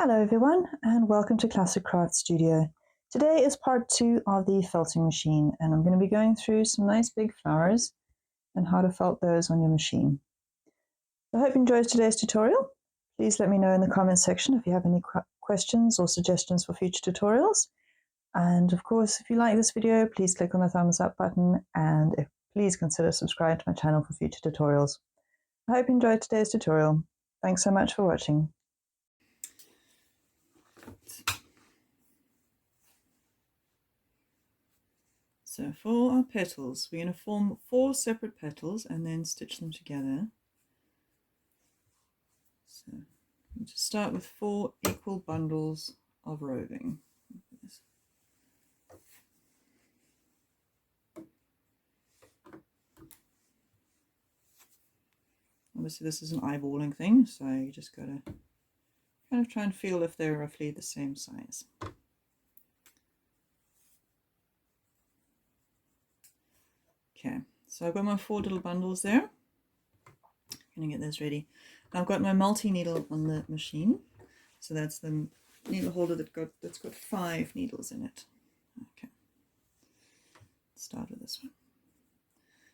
Hello everyone and welcome to Classic Craft Studio. Today is part 2 of the felting machine and I'm going to be going through some nice big flowers and how to felt those on your machine. I hope you enjoyed today's tutorial. Please let me know in the comments section if you have any questions or suggestions for future tutorials. And of course, if you like this video, please click on the thumbs up button and please consider subscribing to my channel for future tutorials. I hope you enjoyed today's tutorial. Thanks so much for watching. So for our petals, we're going to form 4 separate petals and then stitch them together. So we just start with 4 equal bundles of roving. Obviously this is an eyeballing thing, so you just got to kind of try and feel if they're roughly the same size. Okay, so I've got my 4 little bundles there. I'm going to get those ready. Now I've got my multi-needle on the machine, so that's the needle holder that's got 5 needles in it. Okay, let's start with this one.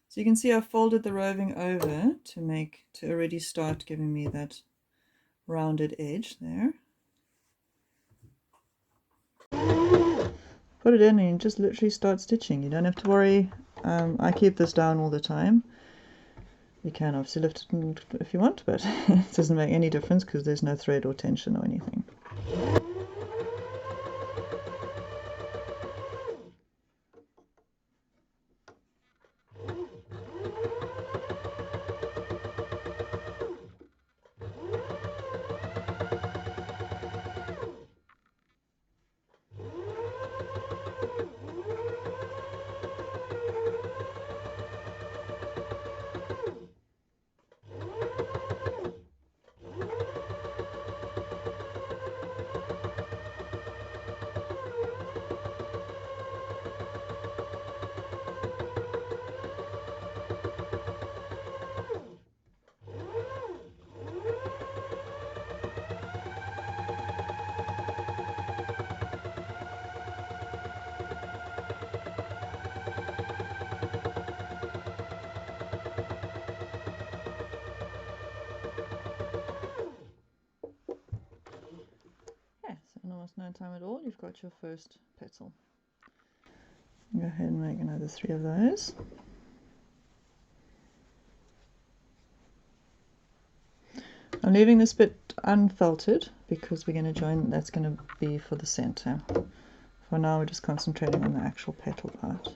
So you can see I've folded the roving over to already start giving me that rounded edge there. Put it in and you just literally start stitching. You don't have to worry. I keep this down all the time. You can obviously lift it if you want, but it doesn't make any difference because there's no thread or tension or anything. In almost no time at all, you've got your first petal. Go ahead and make another 3 of those. I'm leaving this bit unfelted because we're going to join, that's going to be for the center. For now we're just concentrating on the actual petal part.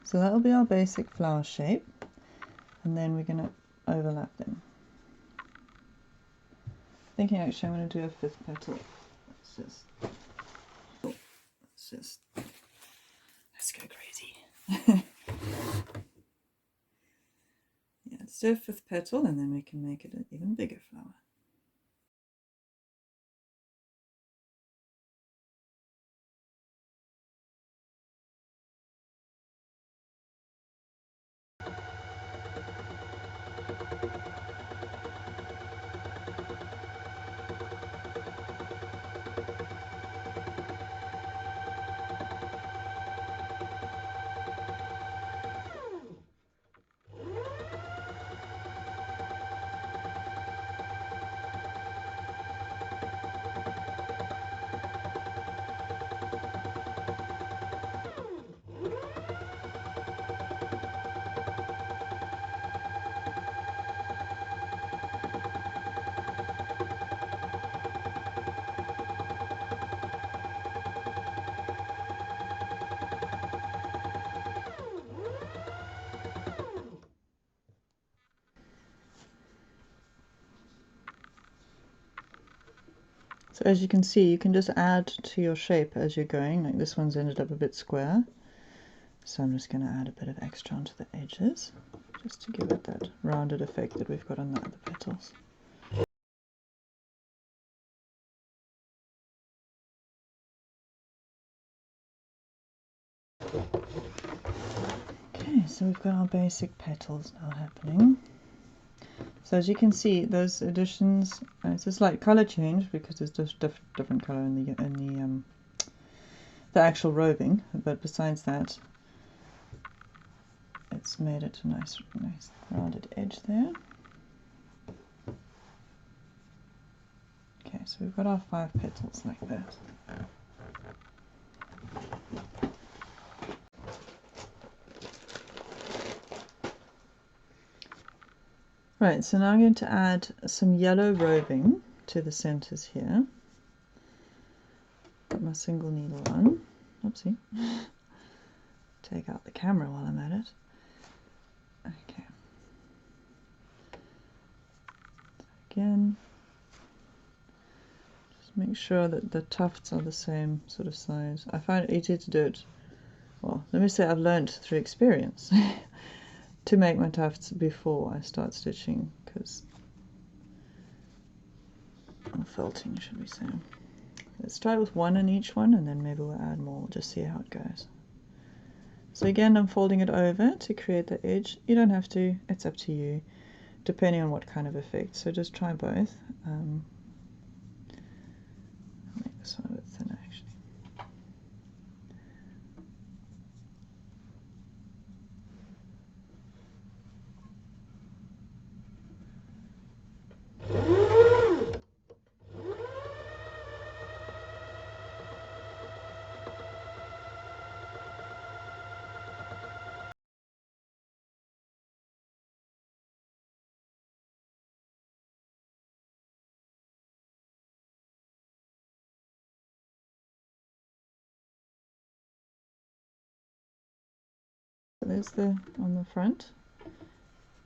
So that will be our basic flower shape. and then we're going to overlap them. Thinking actually I'm going to do a 5th petal. Let's go crazy. Yeah, let's do a 5th petal, and then we can make it an even bigger flower. So as you can see, you can just add to your shape as you're going. Like this one's ended up a bit square, so I'm just going to add a bit of extra onto the edges, just to give it that rounded effect that we've got on the other petals. Okay, so we've got our basic petals now happening. So as you can see, those additions, it's a slight color change because there's just different color in the actual roving, but besides that, it's made it a nice rounded edge there. Okay, so we've got our 5 petals like that. Right, so now I'm going to add some yellow roving to the centers here. Got my single needle on. Oopsie. Take out the camera while I'm at it. Okay. Again, just make sure that the tufts are the same sort of size. I find it easier to do it, well, let me say I've learned through experience to make my tufts before I start stitching, because, or felting should we say. Let's start with 1 in each one, and then maybe we'll add more. We'll just see how it goes. So again, I'm folding it over to create the edge. You don't have to, it's up to you, depending on what kind of effect. So just try both. I'll make this one a bit thinner actually. So there's the on the front,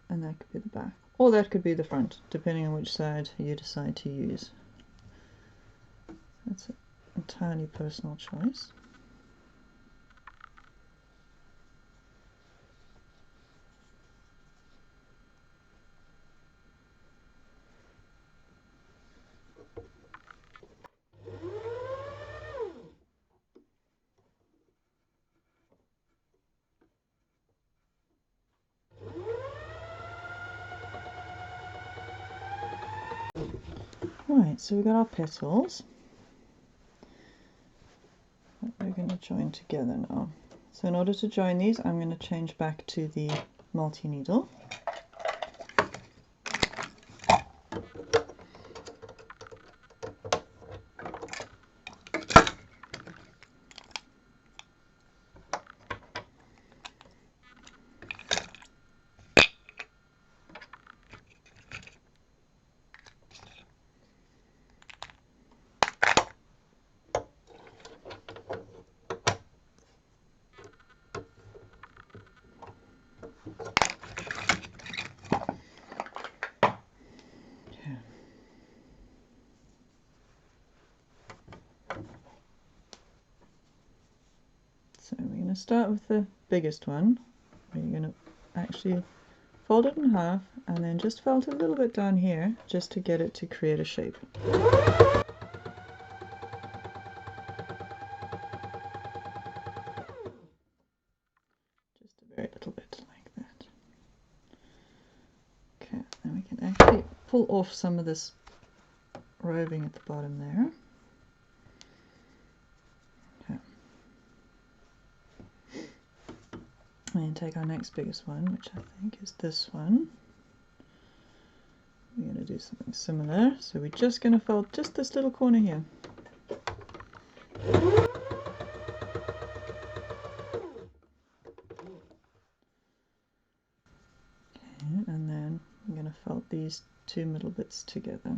and that could be the back, or that could be the front, depending on which side you decide to use. That's an entirely personal choice. Right, so we've got our petals that we're going to join together now. So in order to join these, I'm going to change back to the multi-needle. going to start with the biggest one. You're going to actually fold it in half and then just felt a little bit down here just to get it to create a shape. Just a very little bit like that. Okay, then we can actually pull off some of this roving at the bottom there. Okay. And take our next biggest one, which I think is this one. We're going to do something similar. So we're just going to fold just this little corner here. Okay, and then I'm going to fold these two middle bits together.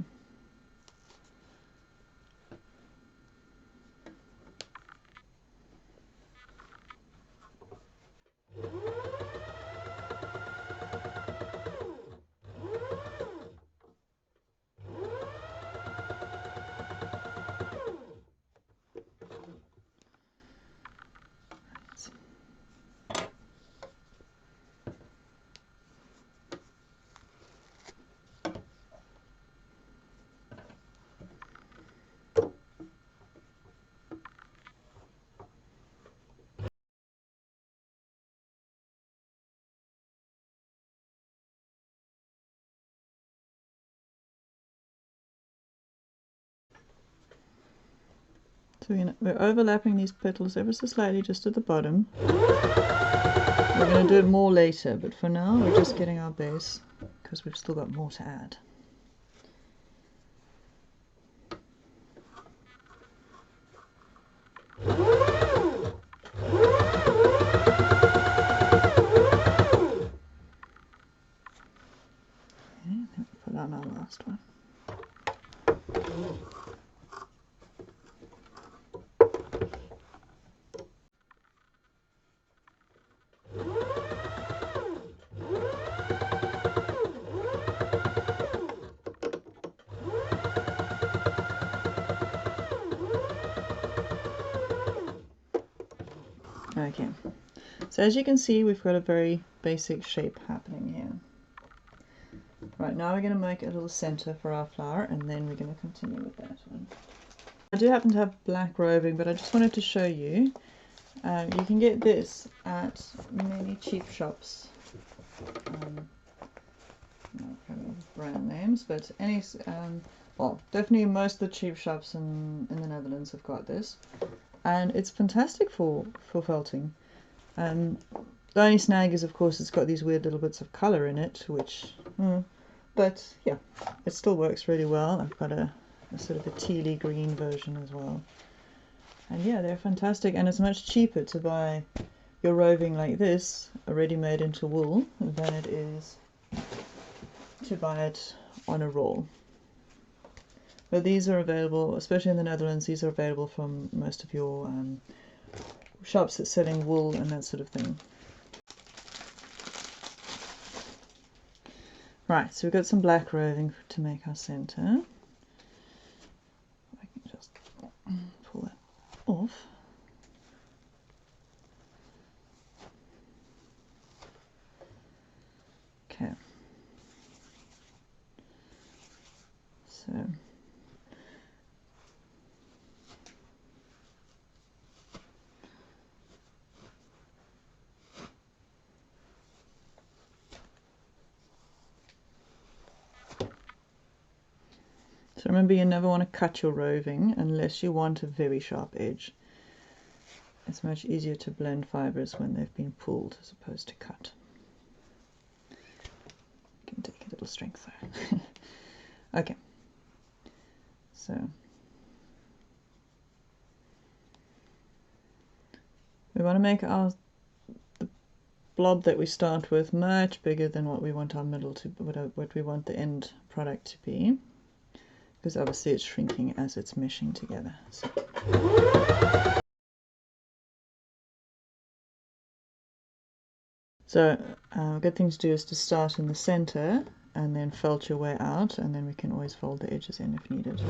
So we're overlapping these petals ever so slightly just at the bottom. We're going to do it more later, but for now we're just getting our base because we've still got more to add. Okay, then we put on our last one. Okay, so as you can see, we've got a very basic shape happening here. Right, now we're going to make a little center for our flower, and then we're going to continue with that one. I do happen to have black roving, but I just wanted to show you. You can get this at many cheap shops. I can't remember brand names, but any, well, definitely most of the cheap shops in the Netherlands have got this. And it's fantastic for felting. The only snag is, of course, it's got these weird little bits of color in it, which, but yeah, it still works really well. I've got a sort of a tealy green version as well. And yeah, they're fantastic, and it's much cheaper to buy your roving like this, already made into wool, than it is to buy it on a roll. But these are available, especially in the Netherlands, these are available from most of your shops that's selling wool and that sort of thing. Right, so we've got some black roving to make our center. I can just pull that off. Okay. So remember, you never want to cut your roving unless you want a very sharp edge. It's much easier to blend fibers when they've been pulled as opposed to cut. You can take a little strength there. Okay, so we want to make the blob that we start with much bigger than what we want our middle to, what we want the end product to be, because obviously it's shrinking as it's meshing together. So a good thing to do is to start in the center and then felt your way out, and then we can always fold the edges in if needed.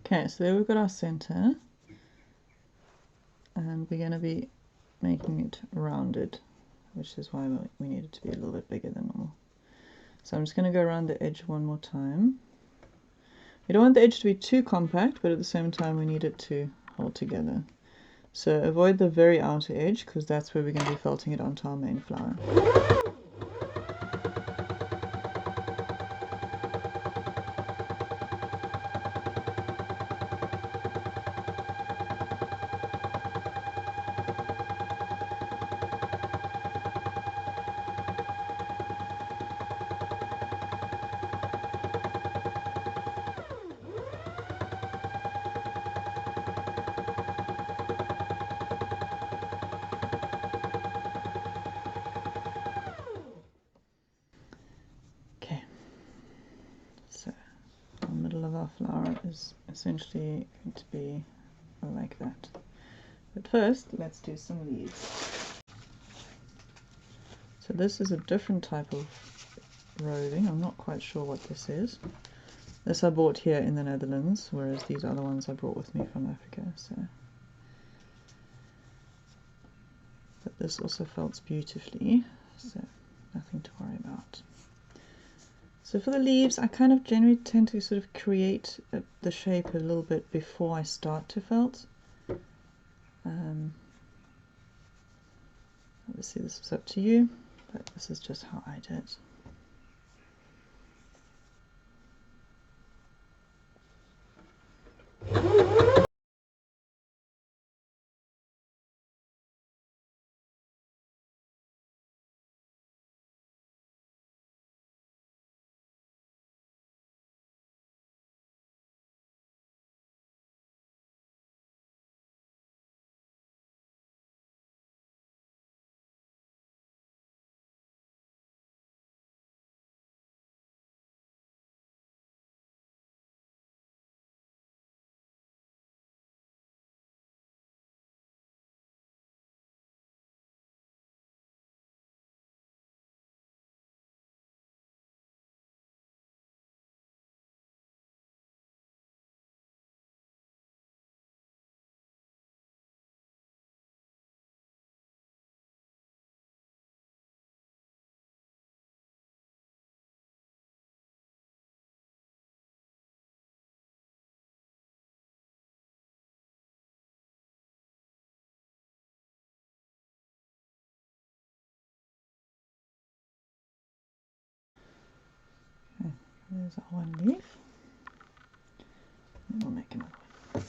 Okay, so there we've got our center, and we're going to be making it rounded, which is why we need it to be a little bit bigger than normal. So I'm just going to go around the edge one more time. We don't want the edge to be too compact, but at the same time we need it to hold together. So avoid the very outer edge, because that's where we're going to be felting it onto our main flower. Okay, so the middle of our flower is essentially going to be like that. But first, let's do some leaves. So this is a different type of roving. I'm not quite sure what this is. This I bought here in the Netherlands, whereas these other ones I brought with me from Africa. So, but this also felts beautifully, so nothing to worry about. So for the leaves, I kind of generally tend to sort of create the shape a little bit before I start to felt. Obviously this is up to you, but this is just how I did it. Okay, there's our one leaf. And we'll make another one.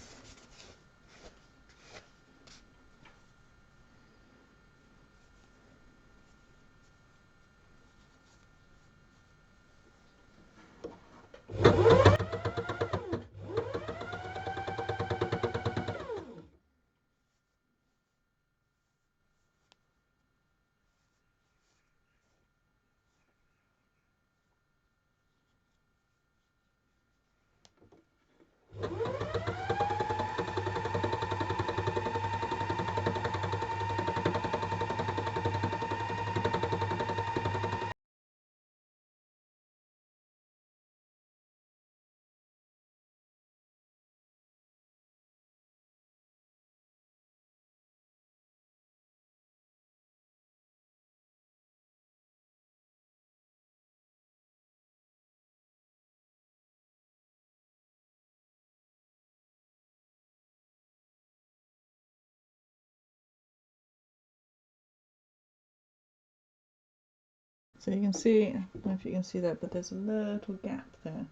So you can see, I don't know if you can see that, but there's a little gap there.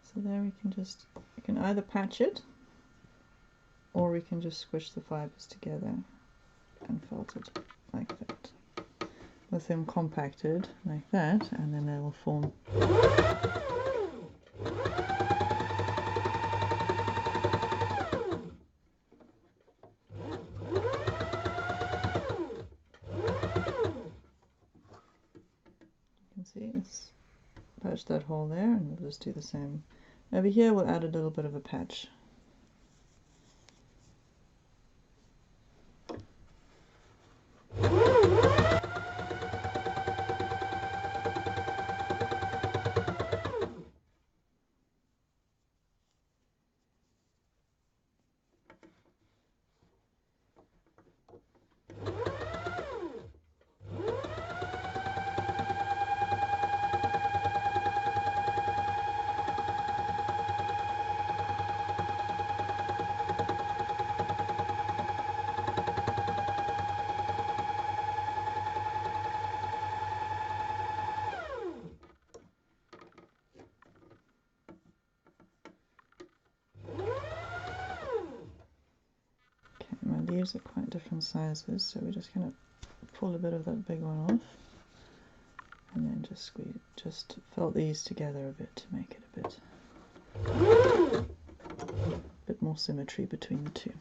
So there we can either patch it, or we can just squish the fibers together and felt it like that. With them compacted like that, and then they will form. You can see it's patch that hole there, and we'll just do the same. Over here we'll add a little bit of a patch. leaves are quite different sizes, so we're just going to pull a bit of that big one off, and then just squeeze, just felt these together a bit to make it a bit more symmetry between the two.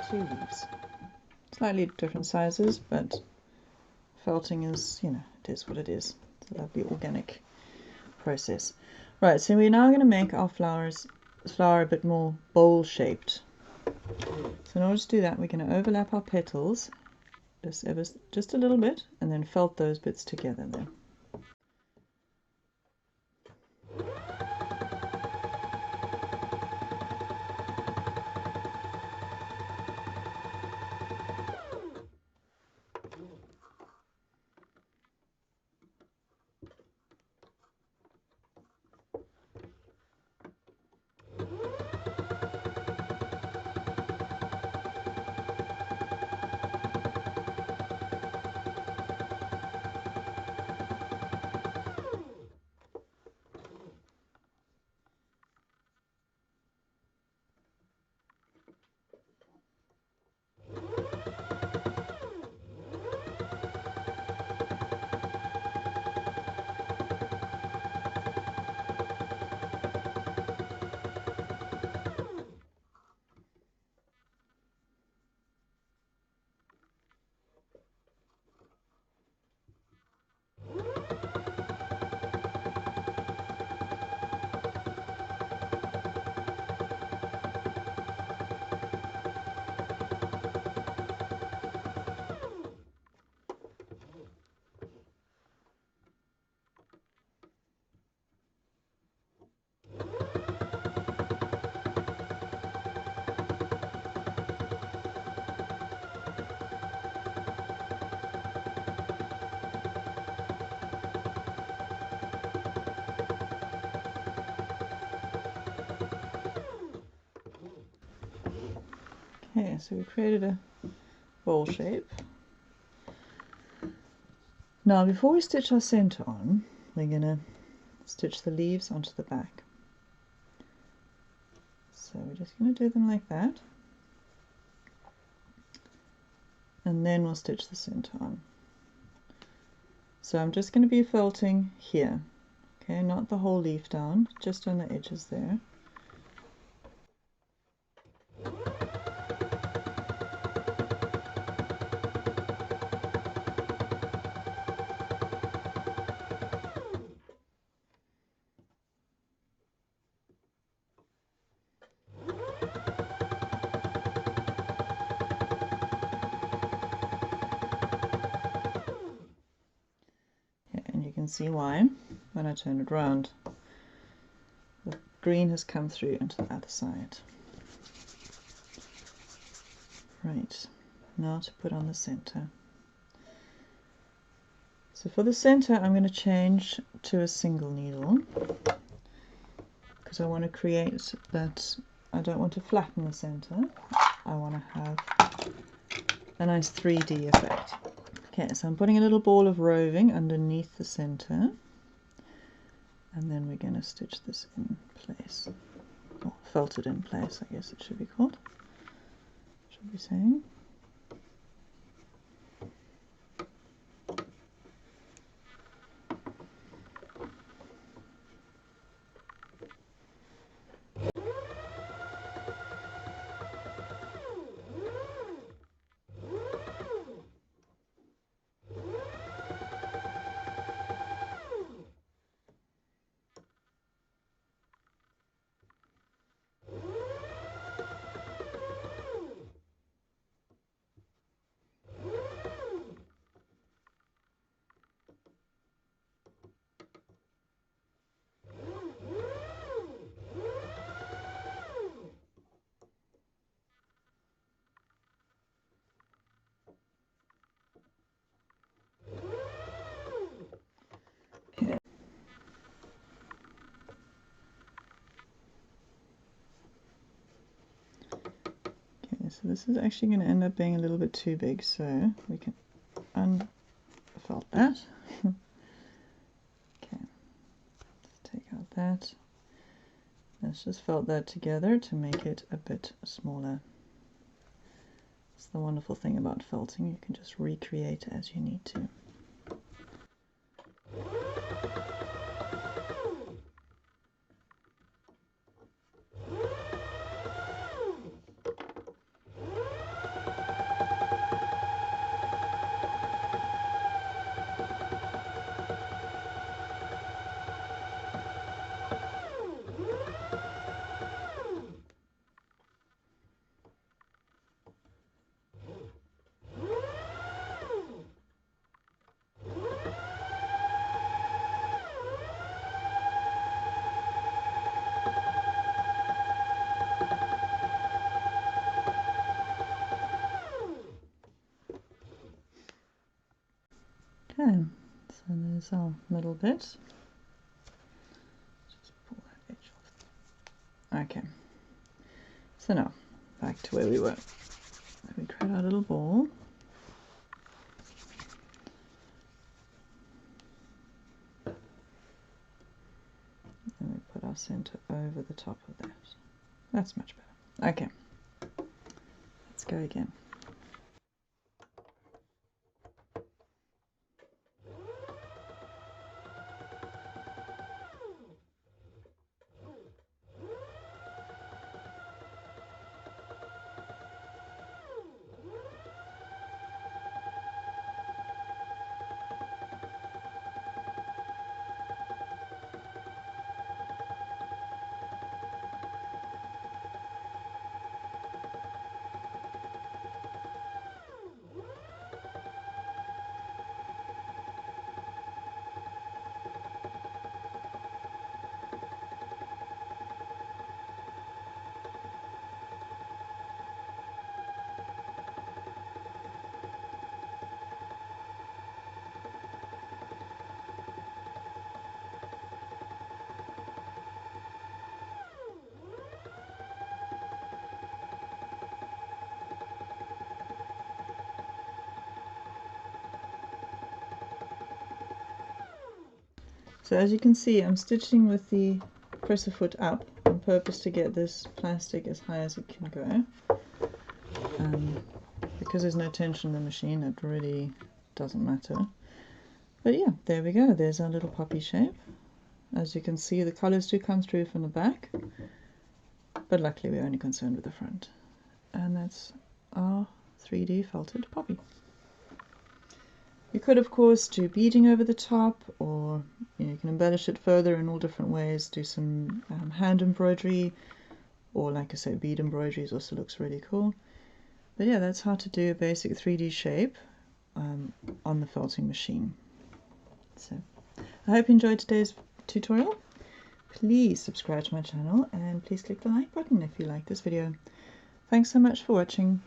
Two leaves, slightly different sizes, but felting is, you know, it is what it is. It's a lovely organic process. Right, so we're now going to make our flower a bit more bowl shaped. So in order to do that, we're going to overlap our petals just a little bit, and then felt those bits together then. Okay, so we created a bowl shape. Now before we stitch our center on, we're going to stitch the leaves onto the back. So we're just going to do them like that, and then we'll stitch the center on. So I'm just going to be felting here, okay, not the whole leaf down, just on the edges there. See why when I turn it around the green has come through into the other side. Right, now to put on the center. So for the center I'm going to change to a single needle because I want to create that. I don't want to flatten the center, I want to have a nice 3D effect. Okay, so I'm putting a little ball of roving underneath the center, and then we're going to stitch this in place, or felt it in place, I guess it should be called, should be saying. So this is actually going to end up being a little bit too big, so we can unfelt that. Okay, let's take out that. Let's just felt that together to make it a bit smaller. It's the wonderful thing about felting, you can just recreate as you need to. Okay, so there's our middle bit. Just pull that edge off. Okay, so now back to where we were. We create our little ball. And we put our center over the top of that. That's much better. Okay, let's go again. So as you can see, I'm stitching with the presser foot up on purpose to get this plastic as high as it can go. Because there's no tension in the machine, it really doesn't matter. But yeah, there we go. There's our little poppy shape. As you can see, the colors do come through from the back, but luckily we're only concerned with the front. And that's our 3D felted poppy. You could, of course, do beading over the top, or you can embellish it further in all different ways. Do some hand embroidery, or like I said, bead embroidery also looks really cool. But yeah, that's how to do a basic 3D shape on the felting machine. So I hope you enjoyed today's tutorial. Please subscribe to my channel and please click the like button if you like this video. Thanks so much for watching.